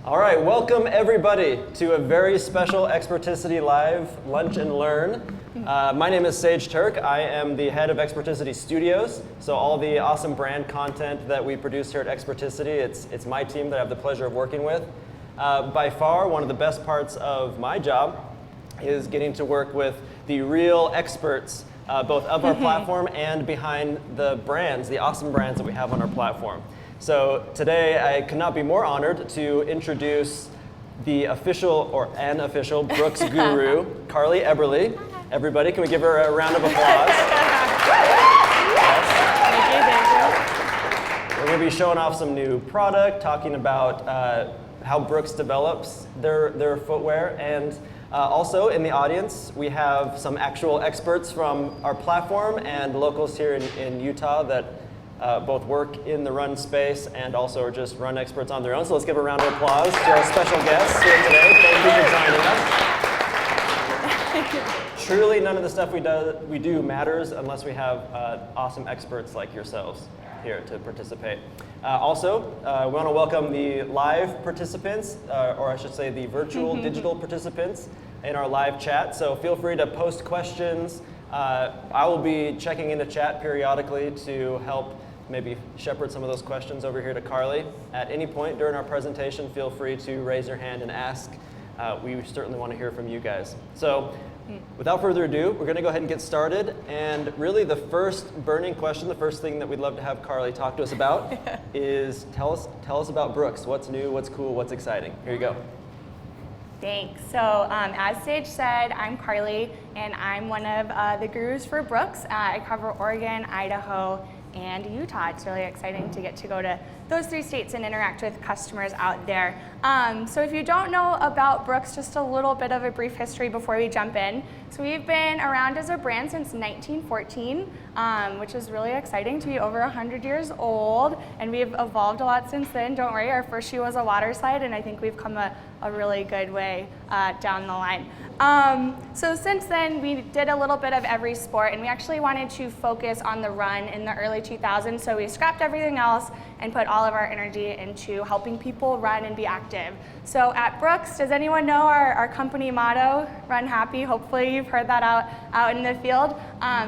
All right, welcome everybody to a very special Experticity Live Lunch and Learn. My name is Sage Turk. I am the head of Experticity Studios. So all the awesome brand content that we produce here at Experticity, it's my team that I have the pleasure of working with. By far, one of the best parts of my job is getting to work with the real experts, both of our platform and behind the brands, the awesome brands that we have on our platform. So today I could not be more honored to introduce the official, or an official, Brooks guru, Carlee Eberly. Everybody, can we give her a round of applause? Yes. We're going to be showing off some new product, talking about how Brooks develops their footwear, and also in the audience we have some actual experts from our platform and locals here in Utah that both work in the run space and also are just run experts on their own. So let's give a round of applause to our special guests here today. Thank you for joining us. Truly, none of the stuff we do matters unless we have awesome experts like yourselves here to participate. Also, we want to welcome the live participants, or I should say the virtual digital participants in our live chat. So feel free to post questions. I will be checking in the chat periodically to help maybe shepherd some of those questions over here to Carlee. At any point during our presentation, feel free to raise your hand and ask. We certainly want to hear from you guys. So without further ado, we're going to go ahead and get started. And really the first burning question, the first thing that we'd love to have Carlee talk to us about is tell us about Brooks. What's new, what's cool, what's exciting? Here you go. Thanks. So as Sage said, I'm Carlee, and I'm one of the gurus for Brooks. I cover Oregon, Idaho, and Utah. It's really exciting to get to go to those 3 states and interact with customers out there. So if you don't know about Brooks, just a little bit of a brief history before we jump in. So we've been around as a brand since 1914, which is really exciting to be over 100 years old, and we've evolved a lot since then. Don't worry, our first shoe was a water slide, and I think we've come a really good way down the line. So since then, we did a little bit of every sport, and we actually wanted to focus on the run in the early 2000s, so we scrapped everything else and put all of our energy into helping people run and be active. So at Brooks, does anyone know our company motto, Run Happy? Hopefully you've heard that out in the field.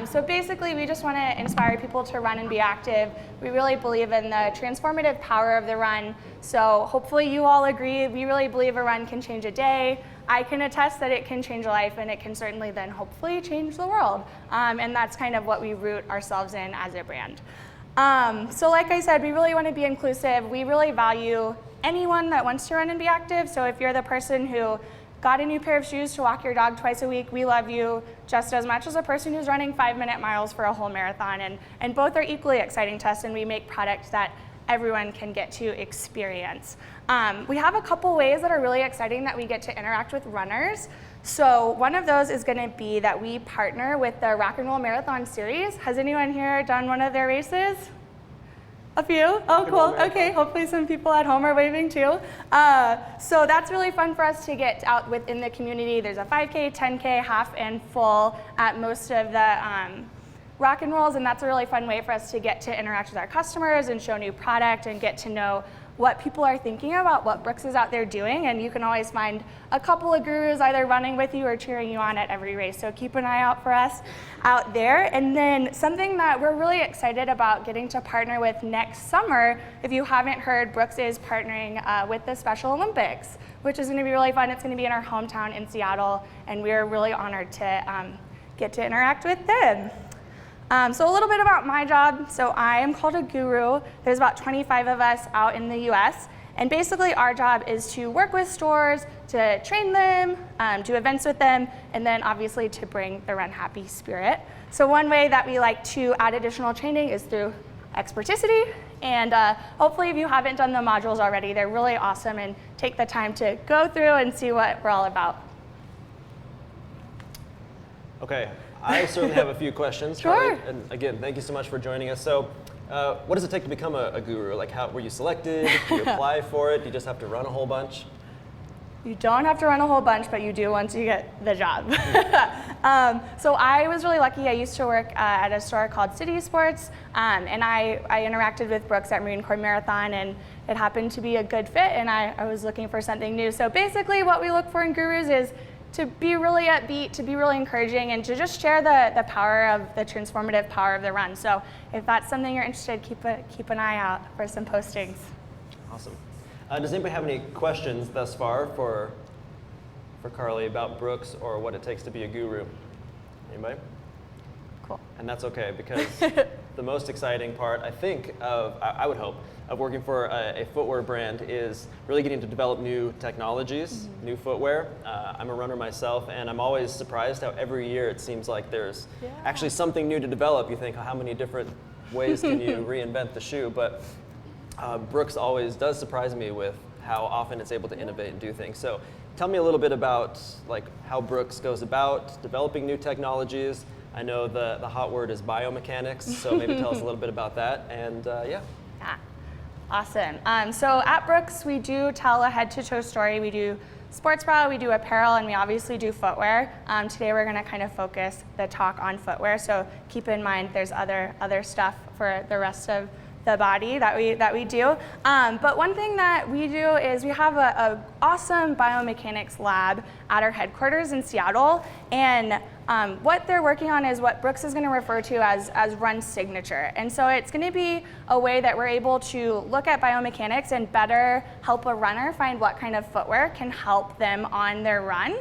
So basically, we just want to inspire people to run and be active. We really believe in the transformative power of the run. So hopefully you all agree, we really believe a run can change a day. I can attest that it can change a life, and it can certainly then hopefully change the world. And that's kind of what we root ourselves in as a brand. So like I said, we really want to be inclusive. We really value anyone that wants to run and be active. So if you're the person who got a new pair of shoes to walk your dog twice a week, we love you just as much as a person who's running 5-minute miles for a whole marathon. And both are equally exciting to us, and we make products that everyone can get to experience. We have a couple ways that are really exciting that we get to interact with runners. So one of those is going to be that we partner with the Rock and Roll Marathon Series. Has anyone here done one of their races? A few? Oh, cool. Okay, hopefully some people at home are waving too. So that's really fun for us to get out within the community. There's a 5K, 10K, half and full at most of the rock and rolls, and that's a really fun way for us to get to interact with our customers and show new product and get to know what people are thinking about what Brooks is out there doing. And you can always find a couple of gurus either running with you or cheering you on at every race. So keep an eye out for us out there. And then something that we're really excited about getting to partner with next summer, if you haven't heard, Brooks is partnering with the Special Olympics, which is going to be really fun. It's going to be in our hometown in Seattle, and we're really honored to get to interact with them. So a little bit about my job. So I am called a guru. There's about 25 of us out in the US. And basically our job is to work with stores, to train them, do events with them, and then obviously to bring the Run Happy spirit. So one way that we like to add additional training is through Experticity. And hopefully if you haven't done the modules already, they're really awesome, and take the time to go through and see what we're all about. Okay. I certainly have a few questions. Sure. Carlee, and again, thank you so much for joining us. So what does it take to become a guru? Like, how were you selected? Did you apply for it? Do you just have to run a whole bunch? You don't have to run a whole bunch, but you do once you get the job. So I was really lucky. I used to work at a store called City Sports, and I interacted with Brookes at Marine Corps Marathon, and it happened to be a good fit, and I was looking for something new. So basically what we look for in gurus is to be really upbeat, to be really encouraging, and to just share the power of the transformative power of the run. So if that's something you're interested, keep an eye out for some postings. Awesome. Does anybody have any questions thus far for Carlee about Brookes or what it takes to be a guru? Anybody? Cool. And that's okay, because the most exciting part, I think, I would hope, of working for a footwear brand is really getting to develop new technologies, new footwear. I'm a runner myself, and I'm always surprised how every year it seems like there's actually something new to develop. You think, how many different ways can you reinvent the shoe? But Brookes always does surprise me with how often it's able to innovate and do things. So tell me a little bit about how Brookes goes about developing new technologies. I know the hot word is biomechanics, so maybe tell us a little bit about that. And yeah. Awesome. So at Brookes, we do tell a head-to-toe story. We do sports bra, we do apparel, and we obviously do footwear. Today we're going to kind of focus the talk on footwear, so keep in mind there's other stuff for the rest of the body that we do. But one thing that we do is we have a awesome biomechanics lab at our headquarters in Seattle, and what they're working on is what Brookes is going to refer to as run signature. And so it's going to be a way that we're able to look at biomechanics and better help a runner find what kind of footwear can help them on their run.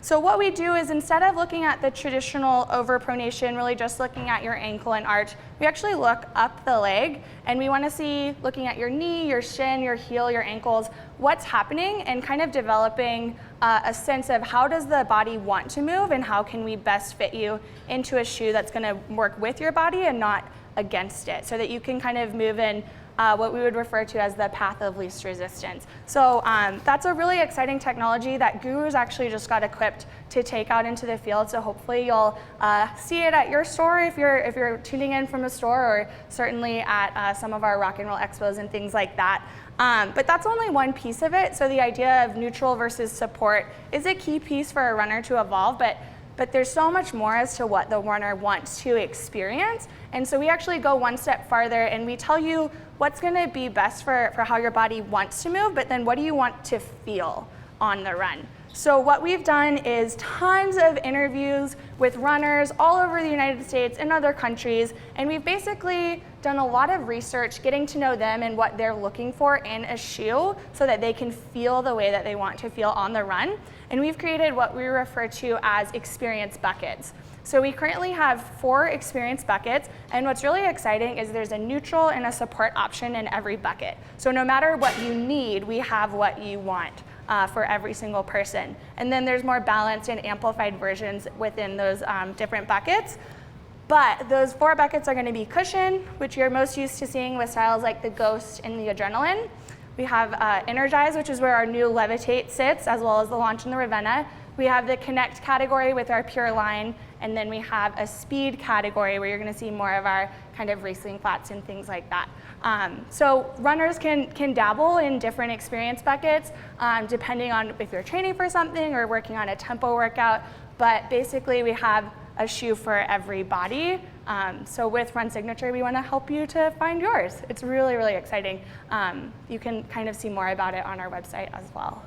So what we do is, instead of looking at the traditional overpronation, really just looking at your ankle and arch, we actually look up the leg, and we want to see, looking at your knee, your shin, your heel, your ankles, what's happening, and kind of developing a sense of how does the body want to move, and how can we best fit you into a shoe that's going to work with your body and not against it, so that you can kind of move in what we would refer to as the path of least resistance. So that's a really exciting technology that gurus actually just got equipped to take out into the field. So hopefully you'll see it at your store if you're tuning in from a store, or certainly at some of our rock and roll expos and things like that. But that's only one piece of it. So the idea of neutral versus support is a key piece for a runner to evolve, but there's so much more as to what the runner wants to experience. And so we actually go one step farther, and we tell you what's going to be best for how your body wants to move, but then what do you want to feel on the run? So what we've done is tons of interviews with runners all over the United States and other countries, and we've basically done a lot of research getting to know them and what they're looking for in a shoe so that they can feel the way that they want to feel on the run. And we've created what we refer to as experience buckets. So we currently have 4 experience buckets, and what's really exciting is there's a neutral and a support option in every bucket. So no matter what you need, we have what you want for every single person. And then there's more balanced and amplified versions within those different buckets. But those 4 buckets are going to be cushion, which you're most used to seeing with styles like the Ghost and the Adrenaline. We have Energize, which is where our new Levitate sits, as well as the Launch and the Ravenna. We have the Connect category with our Pure line, and then we have a Speed category where you're going to see more of our kind of racing flats and things like that. So runners can dabble in different experience buckets depending on if you're training for something or working on a tempo workout, but basically we have a shoe for every body. So with Run Signature, we want to help you to find yours. It's really, really exciting. You can kind of see more about it on our website as well.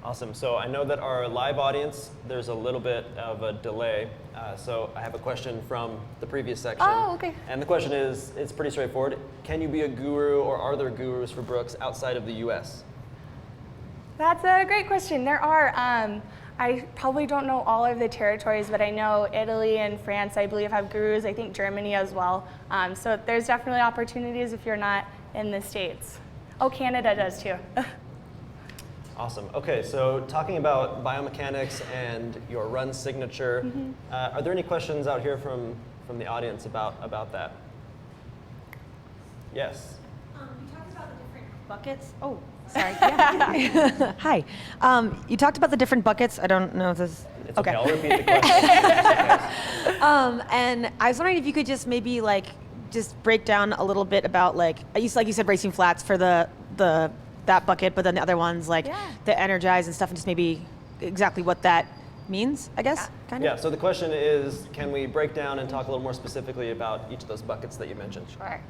Awesome. So I know that our live audience, there's a little bit of a delay. So I have a question from the previous section. Oh, okay. And the question is, it's pretty straightforward. Can you be a guru, or are there gurus for Brookes outside of the US? That's a great question. There are. I probably don't know all of the territories, but I know Italy and France, I believe, have gurus. I think Germany as well. So there's definitely opportunities if you're not in the States. Oh, Canada does too. Awesome. Okay, so talking about biomechanics and your Run Signature, are there any questions out here from the audience about that? Yes. You talked about the different buckets. Oh, sorry. Yeah. Hi. You talked about the different buckets. I don't know if this. It's okay. I'll repeat the question. And I was wondering if you could just maybe just break down a little bit about like you said racing flats for the that bucket, but then the other ones like the energize and stuff, and just maybe exactly what that means, I guess, kind of? Yeah, so the question is, can we break down and talk a little more specifically about each of those buckets that you mentioned? Sure.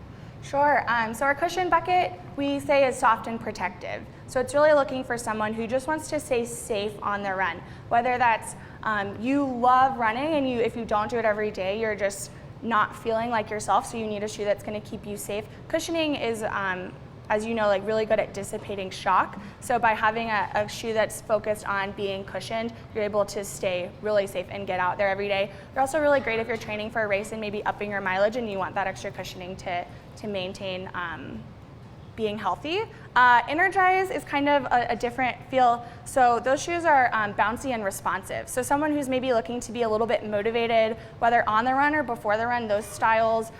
So our cushion bucket, we say, is soft and protective. So it's really looking for someone who just wants to stay safe on their run. Whether that's you love running and if you don't do it every day, you're just not feeling like yourself, so you need a shoe that's going to keep you safe. Cushioning is, as you know, like really good at dissipating shock. So by having a shoe that's focused on being cushioned, you're able to stay really safe and get out there every day. They're also really great if you're training for a race and maybe upping your mileage and you want that extra cushioning to maintain being healthy. Energize is kind of a different feel. So those shoes are bouncy and responsive. So someone who's maybe looking to be a little bit motivated, whether on the run or before the run, those styles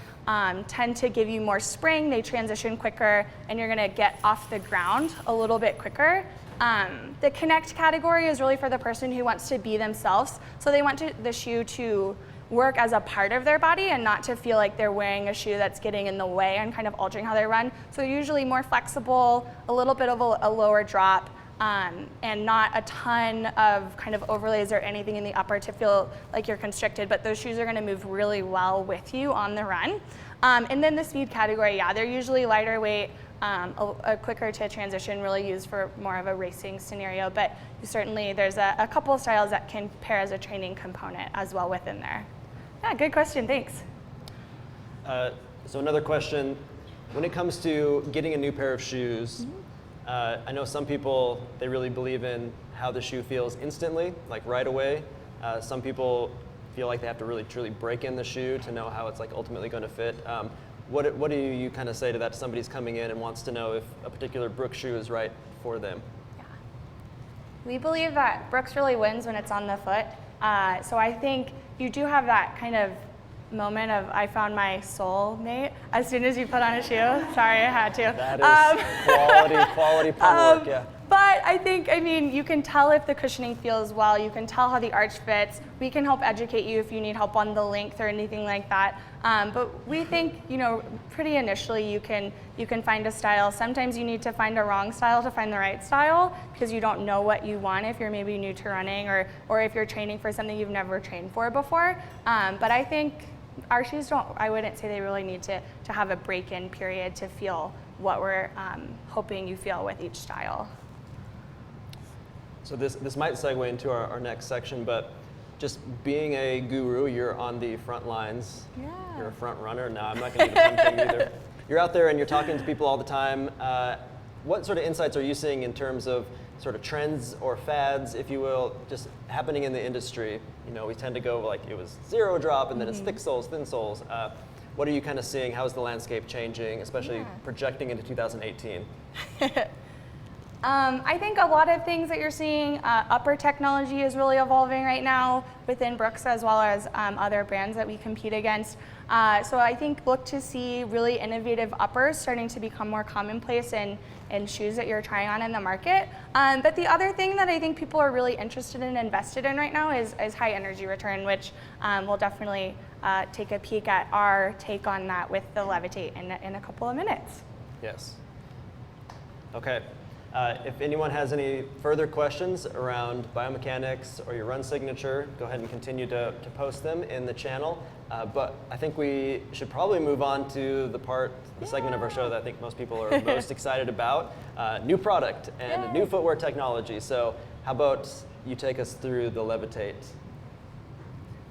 tend to give you more spring, they transition quicker, and you're gonna get off the ground a little bit quicker. The connect category is really for the person who wants to be themselves. So they want the shoe to work as a part of their body and not to feel like they're wearing a shoe that's getting in the way and kind of altering how they run. So they're usually more flexible, a little bit of a lower drop, and not a ton of kind of overlays or anything in the upper to feel like you're constricted, but those shoes are gonna move really well with you on the run. And then the speed category, they're usually lighter weight, quicker to transition, really used for more of a racing scenario, but certainly there's a couple of styles that can pair as a training component as well within there. Yeah, good question, thanks. So another question, when it comes to getting a new pair of shoes, I know some people, they really believe in how the shoe feels instantly, like right away. Some people feel like they have to really truly break in the shoe to know how it's like ultimately going to fit. What do you kind of say to that? Somebody's coming in and wants to know if a particular Brooks shoe is right for them. Yeah. We believe that Brooks really wins when it's on the foot. So I think you do have that kind of moment of I found my soulmate as soon as you put on a shoe. Sorry, I had to. That is quality pun work, yeah. But I think, you can tell if the cushioning feels well, you can tell how the arch fits. We can help educate you if you need help on the length or anything like that. But we think, pretty initially you can find a style. Sometimes you need to find a wrong style to find the right style because you don't know what you want if you're maybe new to running or if you're training for something you've never trained for before. But I think our shoes I wouldn't say they really need to have a break-in period to feel what we're hoping you feel with each style. So this might segue into our next section, but just being a guru, you're on the front lines. Yeah. You're a front runner. No, I'm not going to do the pun thing either. You're out there and you're talking to people all the time. What sort of insights are you seeing in terms of sort of trends or fads, if you will, just happening in the industry? We tend to go like it was zero drop and then it's thick soles, thin soles. What are you kind of seeing? How is the landscape changing, especially projecting into 2018? I think a lot of things that you're seeing, upper technology is really evolving right now within Brooks as well as other brands that we compete against. So I think look to see really innovative uppers starting to become more commonplace in shoes that you're trying on in the market. But the other thing that I think people are really interested in and invested in right now is high energy return, which we'll definitely take a peek at our take on that with the Levitate in a couple of minutes. Yes. Okay. If anyone has any further questions around biomechanics or your run signature, go ahead and continue to post them in the channel. But I think we should probably move on to the segment of our show that I think most people are most excited about, new product and new footwear technology. So how about you take us through the Levitate?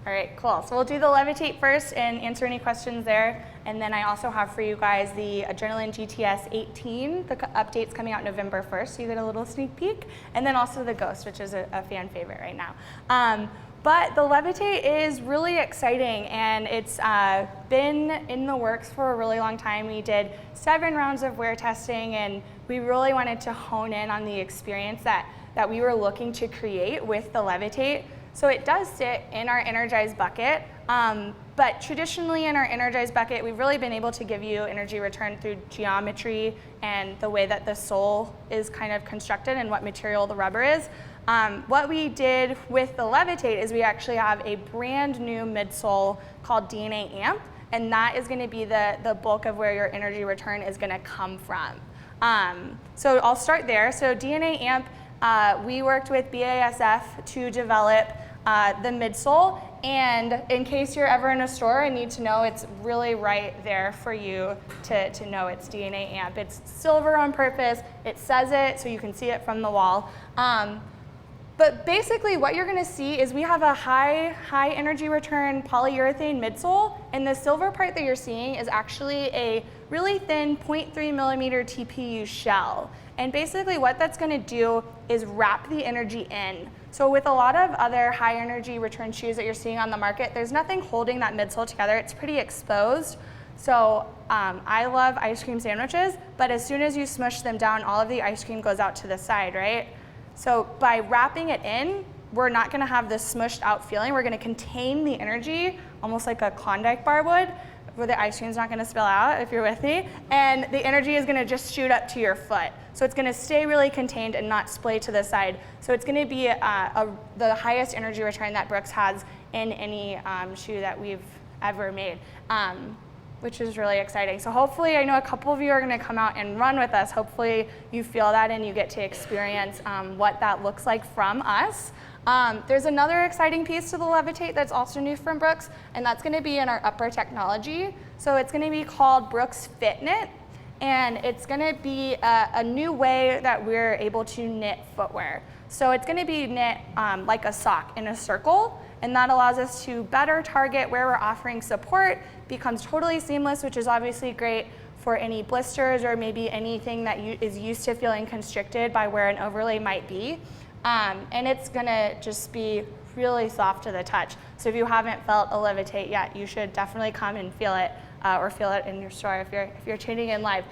All right, cool. So we'll do the Levitate first and answer any questions there. And then I also have for you guys the Adrenaline GTS 18. The update's coming out November 1st, so you get a little sneak peek. And then also the Ghost, which is a fan favorite right now. But the Levitate is really exciting, and it's been in the works for a really long time. We did 7 rounds of wear testing, and we really wanted to hone in on the experience that we were looking to create with the Levitate. So it does sit in our energized bucket, but traditionally in our energized bucket, we've really been able to give you energy return through geometry and the way that the sole is kind of constructed and what material the rubber is. What we did with the Levitate is we actually have a brand new midsole called DNA Amp, and that is going to be the bulk of where your energy return is going to come from. So I'll start there. So DNA Amp, we worked with BASF to develop the midsole, and in case you're ever in a store and need to know, it's really right there for you to know it's DNA Amp. It's silver on purpose. It says it so you can see it from the wall. But basically what you're going to see is we have a high energy return polyurethane midsole, and the silver part that you're seeing is actually a really thin 0.3 millimeter TPU shell. And basically what that's going to do is wrap the energy in. So with a lot of other high energy return shoes that you're seeing on the market, there's nothing holding that midsole together. It's pretty exposed. So I love ice cream sandwiches, but as soon as you smush them down, all of the ice cream goes out to the side, right? So by wrapping it in, we're not going to have this smushed out feeling. We're going to contain the energy, almost like a Klondike bar would, where the ice cream's not going to spill out, if you're with me. And the energy is going to just shoot up to your foot. So it's going to stay really contained and not splay to the side. So it's going to be the highest energy return that Brooks has in any shoe that we've ever made. Which is really exciting. So hopefully, I know a couple of you are going to come out and run with us. Hopefully you feel that and you get to experience what that looks like from us. There's another exciting piece to the Levitate that's also new from Brooks, and that's going to be in our upper technology. So it's going to be called Brooks Fit Knit, and it's going to be a new way that we're able to knit footwear. So it's going to be knit like a sock in a circle, and that allows us to better target where we're offering support, becomes totally seamless, which is obviously great for any blisters or maybe anything that is used to feeling constricted by where an overlay might be. And it's gonna just be really soft to the touch. So if you haven't felt a Levitate yet, you should definitely come and feel it, or feel it in your store if you're tuning in live.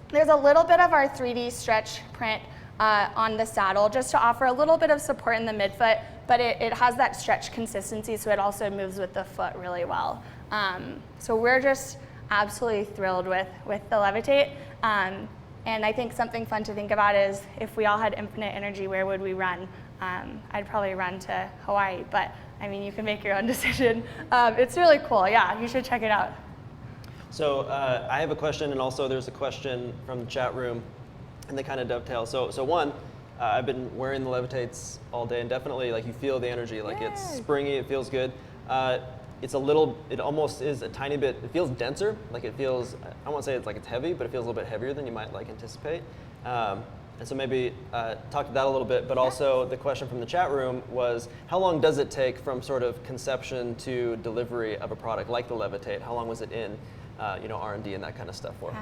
There's a little bit of our 3D stretch print on the saddle just to offer a little bit of support in the midfoot, but it has that stretch consistency, so it also moves with the foot really well. So we're just absolutely thrilled with the Levitate. And I think something fun to think about is if we all had infinite energy, where would we run? I'd probably run to Hawaii, but I mean, you can make your own decision. It's really cool, yeah, you should check it out. So I have a question, and also there's a question from the chat room, and they kind of dovetail. So one, I've been wearing the Levitates all day, and definitely like you feel the energy, like it's springy, it feels good. It almost is a tiny bit, it feels denser, like it feels, I won't say it's like it's heavy, but it feels a little bit heavier than you might like anticipate. And so maybe talk to that a little bit, but also the question from the chat room was, how long does it take from sort of conception to delivery of a product like the Levitate? How long was it in R&D and that kind of stuff for?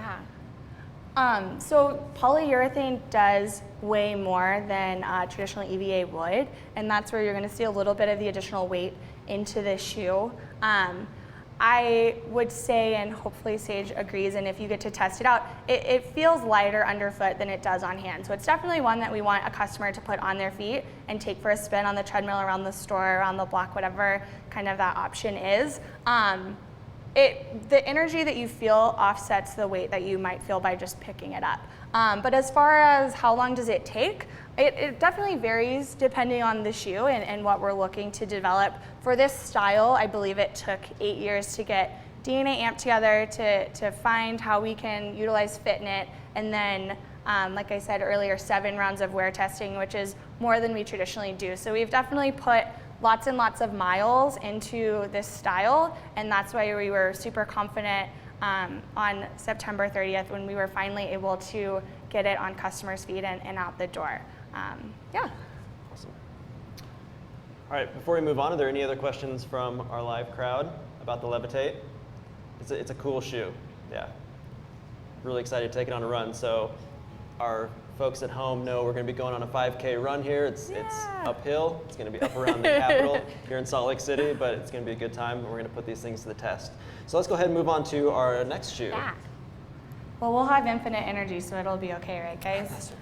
So polyurethane does way more than traditional EVA would, and that's where you're going to see a little bit of the additional weight into the shoe. I would say, and hopefully Sage agrees, and if you get to test it out, it feels lighter underfoot than it does on hand. So it's definitely one that we want a customer to put on their feet and take for a spin on the treadmill, around the store, around the block, whatever kind of that option is. The energy that you feel offsets the weight that you might feel by just picking it up. But as far as how long does it take, it definitely varies depending on the shoe and what we're looking to develop. For this style, I believe it took 8 years to get DNA Amp together to find how we can utilize Fit Knit, and then, like I said earlier, 7 rounds of wear testing, which is more than we traditionally do. So we've definitely put lots and lots of miles into this style, and that's why we were super confident on September 30th when we were finally able to get it on customers' feet and out the door. Awesome. All right, before we move on, are there any other questions from our live crowd about the Levitate? It's a cool shoe, yeah. Really excited to take it on a run. So our folks at home know we're going to be going on a 5K run here. It's uphill. It's going to be up around the Capitol here in Salt Lake City, but it's going to be a good time, and we're going to put these things to the test. So let's go ahead and move on to our next shoe. Yeah. Well, we'll have infinite energy, so it'll be okay, right, guys?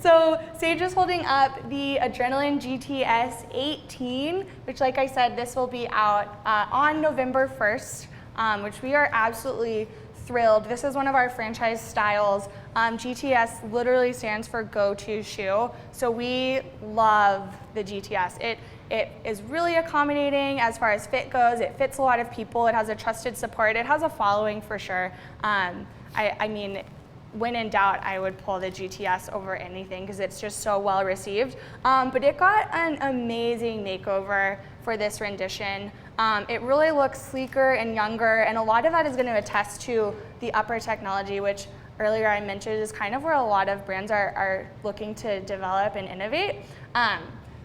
So Sage is holding up the Adrenaline GTS 18, which, like I said, this will be out on November 1st, which we are absolutely thrilled. This is one of our franchise styles. GTS literally stands for go-to shoe, so we love the GTS. It is really accommodating as far as fit goes. It fits a lot of people. It has a trusted support. It has a following for sure. I mean, when in doubt, I would pull the GTS over anything because it's just so well received. But it got an amazing makeover for this rendition. It really looks sleeker and younger, and a lot of that is going to attest to the upper technology, which earlier I mentioned is kind of where a lot of brands are looking to develop and innovate.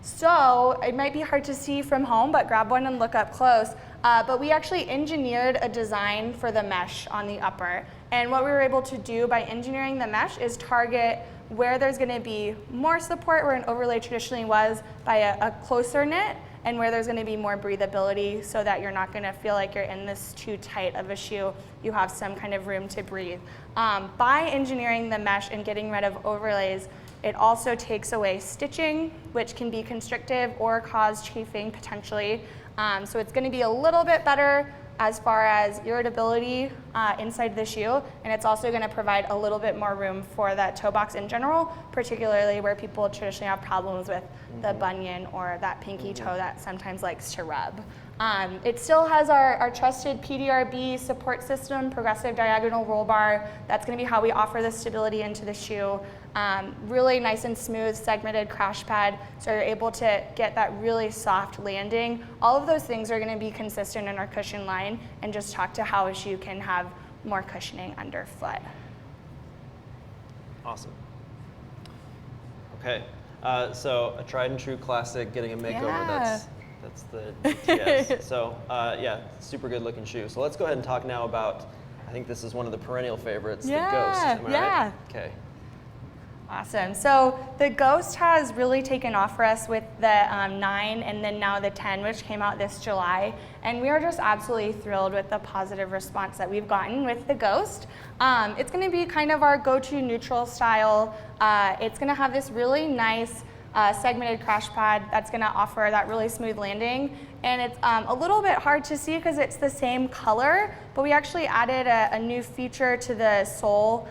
So it might be hard to see from home, but grab one and look up close. But we actually engineered a design for the mesh on the upper. And what we were able to do by engineering the mesh is target where there's going to be more support, where an overlay traditionally was, by a closer knit, and where there's going to be more breathability so that you're not going to feel like you're in this too tight of a shoe. You have some kind of room to breathe. By engineering the mesh and getting rid of overlays, it also takes away stitching, which can be constrictive or cause chafing potentially. So it's going to be a little bit better as far as irritability inside the shoe, and it's also going to provide a little bit more room for that toe box in general, particularly where people traditionally have problems with the bunion or that pinky toe that sometimes likes to rub. It still has our trusted PDRB support system, progressive diagonal roll bar. That's going to be how we offer the stability into the shoe. Really nice and smooth segmented crash pad, so you're able to get that really soft landing. All of those things are going to be consistent in our cushion line, and just talk to how a shoe can have more cushioning underfoot. Awesome. Okay, so a tried and true classic, getting a makeover. Yeah. That's the GTS. So yeah, super good looking shoe. So let's go ahead and talk now about, I think this is one of the perennial favorites, the Ghost. Am I right? Okay. Awesome. So the Ghost has really taken off for us with the 9 and then now the 10, which came out this July. And we are just absolutely thrilled with the positive response that we've gotten with the Ghost. It's going to be kind of our go-to neutral style. It's going to have this really nice segmented crash pad that's going to offer that really smooth landing. And it's a little bit hard to see because it's the same color, but we actually added a new feature to the sole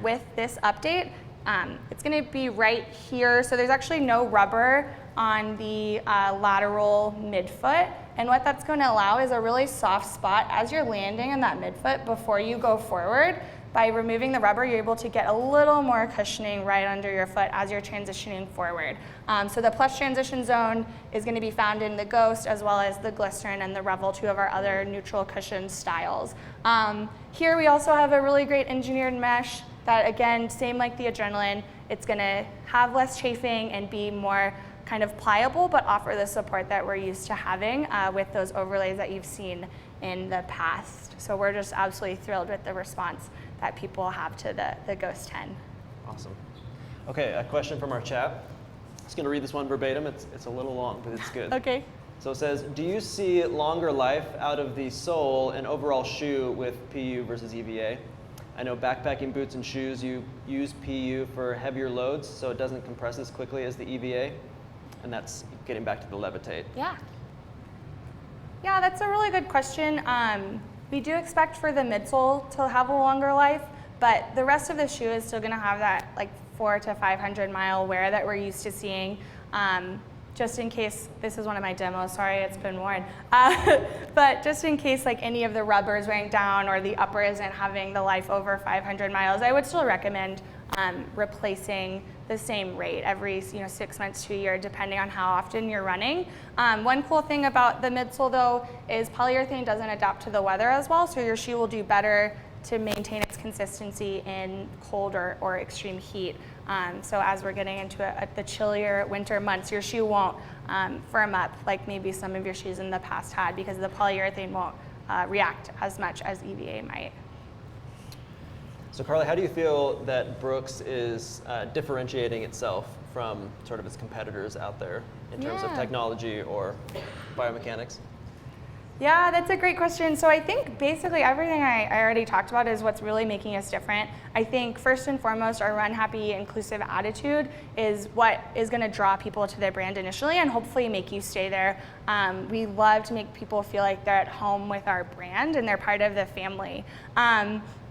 with this update. It's going to be right here, so there's actually no rubber on the lateral midfoot, and what that's going to allow is a really soft spot as you're landing in that midfoot before you go forward. By removing the rubber, you're able to get a little more cushioning right under your foot as you're transitioning forward. So the plush transition zone is going to be found in the Ghost, as well as the Glycerin and the Revel, two of our other neutral cushion styles. Here we also have a really great engineered mesh that, again, same like the Adrenaline, it's going to have less chafing and be more kind of pliable, but offer the support that we're used to having with those overlays that you've seen in the past. So we're just absolutely thrilled with the response that people have to the Ghost 10. Awesome. Okay, a question from our chat. I'm just going to read this one verbatim. It's a little long, but it's good. Okay. So it says, do you see longer life out of the sole and overall shoe with PU versus EVA? I know backpacking boots and shoes, you use PU for heavier loads, so it doesn't compress as quickly as the EVA. And that's getting back to the levitate. Yeah. Yeah, that's a really good question. We do expect for the midsole to have a longer life, but the rest of the shoe is still going to have that like 400 to 500 mile wear that we're used to seeing. Just in case, this is one of my demos, sorry, it's been worn. But just in case like any of the rubber is wearing down or the upper isn't having the life over 500 miles, I would still recommend replacing the same rate every 6 months to a year, depending on how often you're running. One cool thing about the midsole though is polyurethane doesn't adapt to the weather as well, so your shoe will do better to maintain its consistency in cold or extreme heat. So as we're getting into the chillier winter months, your shoe won't firm up like maybe some of your shoes in the past had, because the polyurethane won't react as much as EVA might. So Carlee, how do you feel that Brookes is differentiating itself from sort of its competitors out there in terms of technology or biomechanics? Yeah, that's a great question. So I think basically everything I already talked about is what's really making us different. I think first and foremost, our run happy, inclusive attitude is what is going to draw people to the brand initially and hopefully make you stay there. We love to make people feel like they're at home with our brand and they're part of the family.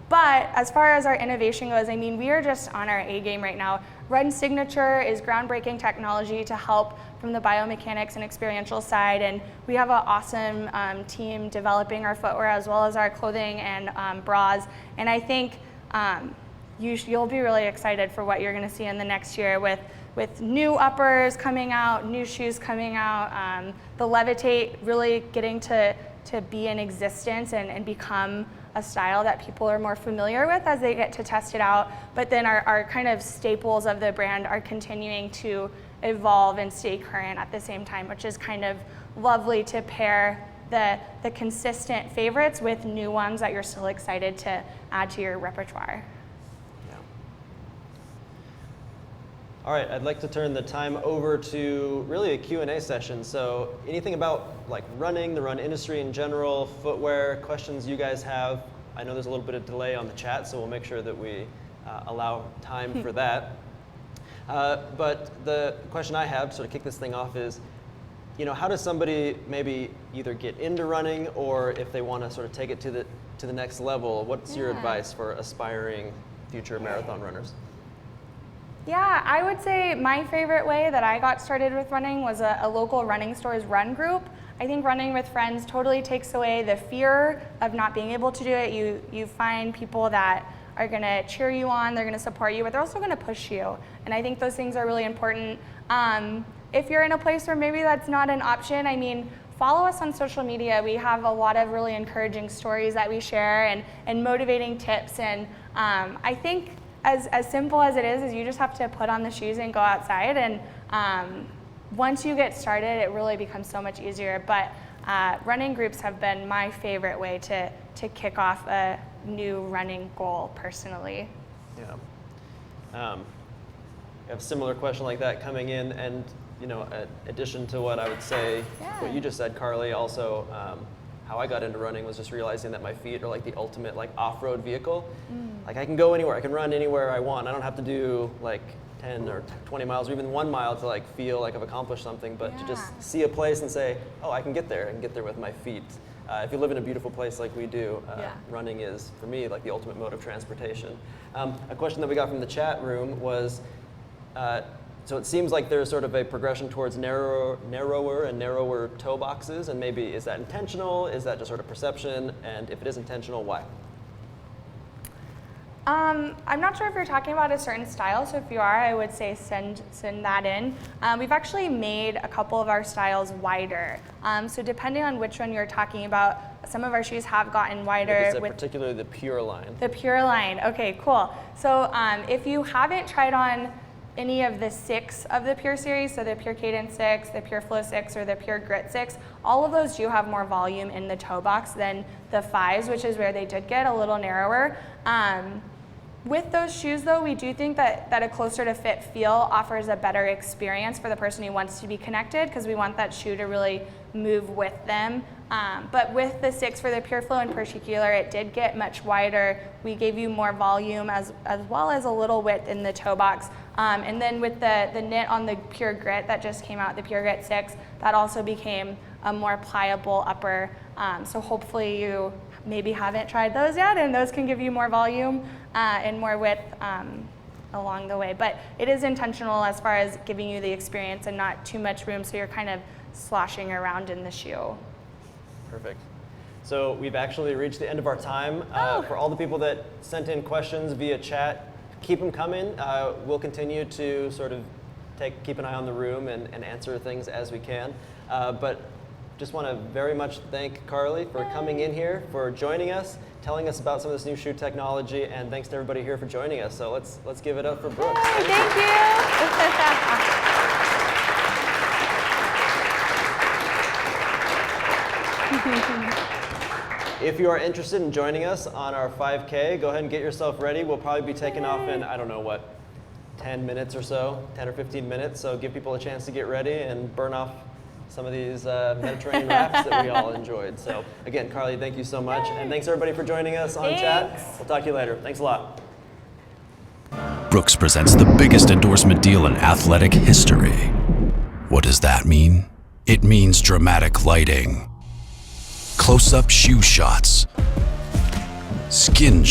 But as far as our innovation goes, I mean, we are just on our A game right now. Run Signature is groundbreaking technology to help from the biomechanics and experiential side, and we have an awesome team developing our footwear as well as our clothing and bras. And I think you'll be really excited for what you're going to see in the next year with new uppers coming out, new shoes coming out, the Levitate really getting to be in existence and become a style that people are more familiar with as they get to test it out. But then our kind of staples of the brand are continuing to evolve and stay current at the same time, which is kind of lovely to pair the consistent favorites with new ones that you're still excited to add to your repertoire. Yeah. All right, I'd like to turn the time over to really a Q&A session. So anything about like running, the run industry in general, footwear, questions you guys have. I know there's a little bit of delay on the chat, so we'll make sure that we allow time for that. But the question I have to sort of kick this thing off is, how does somebody maybe either get into running, or if they want to sort of take it to the next level, what's your advice for aspiring future marathon runners? Yeah, I would say my favorite way that I got started with running was a local running store's run group. I think running with friends totally takes away the fear of not being able to do it. You find people that are going to cheer you on, they're going to support you, but they're also going to push you. And I think those things are really important. If you're in a place where maybe that's not an option, I mean, follow us on social media. We have a lot of really encouraging stories that we share and motivating tips. And I think as simple as it is you just have to put on the shoes and go outside. And once you get started, it really becomes so much easier. But running groups have been my favorite way to kick off a new running goal personally. Yeah. I have a similar question like that coming in, and in addition to what I would say, what you just said, Carlee, also how I got into running was just realizing that my feet are like the ultimate like off-road vehicle. Like I can go anywhere, I can run anywhere I want. I don't have to do like 10 or 20 miles or even 1 mile to like feel like I've accomplished something, but to just see a place and say, oh, I can get there with my feet. If you live in a beautiful place like we do, running is, for me, like the ultimate mode of transportation. A question that we got from the chat room was, so it seems like there's sort of a progression towards narrower and narrower toe boxes, and maybe is that intentional? Is that just sort of perception? And if it is intentional, why? I'm not sure if you're talking about a certain style, so if you are, I would say send that in. We've actually made a couple of our styles wider. So depending on which one you're talking about, some of our shoes have gotten wider. Particularly the Pure line. The Pure line, okay, cool. So if you haven't tried on any of the 6 of the Pure series, so the Pure Cadence 6, the Pure Flow 6, or the Pure Grit 6, all of those do have more volume in the toe box than the 5s, which is where they did get a little narrower. With those shoes, though, we do think that a closer to fit feel offers a better experience for the person who wants to be connected, because we want that shoe to really move with them. But with the 6 for the Pure Flow in particular, it did get much wider. We gave you more volume as well as a little width in the toe box. And then with the knit on the Pure Grit that just came out, the Pure Grit 6, that also became a more pliable upper. So hopefully you maybe haven't tried those yet, and those can give you more volume and more width along the way. But it is intentional as far as giving you the experience and not too much room, so you're kind of sloshing around in the shoe. Perfect. So we've actually reached the end of our time. For all the people that sent in questions via chat, keep them coming. We'll continue to sort of keep an eye on the room and answer things as we can. But just want to very much thank Carlee for coming in here, for joining us, telling us about some of this new shoe technology, and thanks to everybody here for joining us. So let's give it up for Brooks. Yay, thank you. If you are interested in joining us on our 5K, go ahead and get yourself ready. We'll probably be taking off in, I don't know what, 10 minutes or so, 10 or 15 minutes. So give people a chance to get ready and burn off some of these Mediterranean wraps that we all enjoyed. So again, Carlee, thank you so much. And thanks everybody for joining us on chat. We'll talk to you later. Thanks a lot. Brooks presents the biggest endorsement deal in athletic history. What does that mean? It means dramatic lighting, close-up shoe shots, skin